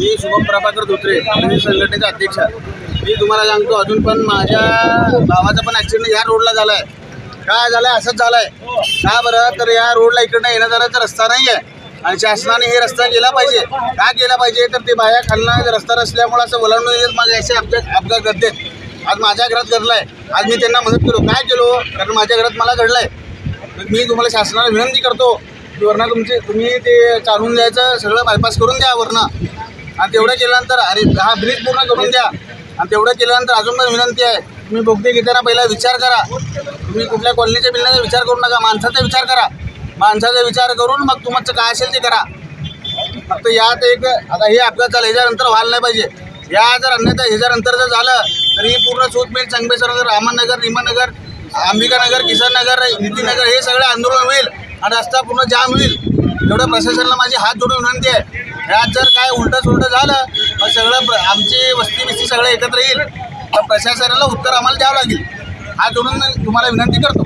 मी शुभम प्रभाकर धोत्रे संघटनेचा अध्यक्ष. मी तुम्हाला सांगतो, अजून पण माझ्या भावाचा पण ॲक्सिडेंट या रोडला झाला आहे. काय झालं आहे? असंच झालं आहे. का बरं? तर या रोडला इकडनं येण्या जाण्याचा रस्ता नाही आहे आणि शासनाने हे रस्ता केला पाहिजे. का केला पाहिजे? तर ते बाया खालनं रस्ता नसल्यामुळे असं वळवून येत माझे असे अपघात घडतात. आज माझ्या घरात घडलं आहे. आज मी त्यांना मदत केलो. काय केलो? कारण माझ्या घरात मला घडलं आहे. मी तुम्हाला शासनाला विनंती करतो की वरनं तुम्ही ते चालून द्यायचं, सगळं बायपास करून द्या वरनं. आणि तेवढं केल्यानंतर हा ब्रिज पूर्ण करून द्या. आणि तेवढं केल्यानंतर अजून पण विनंती आहे, तुम्ही बोगदे घेताना पहिला विचार करा. तुम्ही कुठल्या कॉलनीच्या बिल्डिंगचा विचार करू नका, माणसाचा विचार करा. माणसाचा विचार करून मग तुमचं काय असेल ते करा. फक्त यात एक आता हे अपघात झालं, ह्याच्यानंतर व्हायला नाही पाहिजे. या जर अन्यथा ह्याच्यानंतर जर झालं तर ही पूर्ण सूत मिल, चंगबेश्वरनगर, रामनगर, रीमानगर, अंबिकानगर, किसननगर, नितीनगर हे सगळं आंदोलन होईल आणि रस्ता पूर्ण जाम होईल. एवढं प्रशासनाला माझी हात जोडून विनंती आहे. ह्यात जर काय उलटं झालं तर सगळं आमची वस्ती सगळं एकत्र येईल. तर प्रशासनाला उत्तर आम्हाला द्यावं लागेल. हात जोडून तुम्हाला विनंती करतो.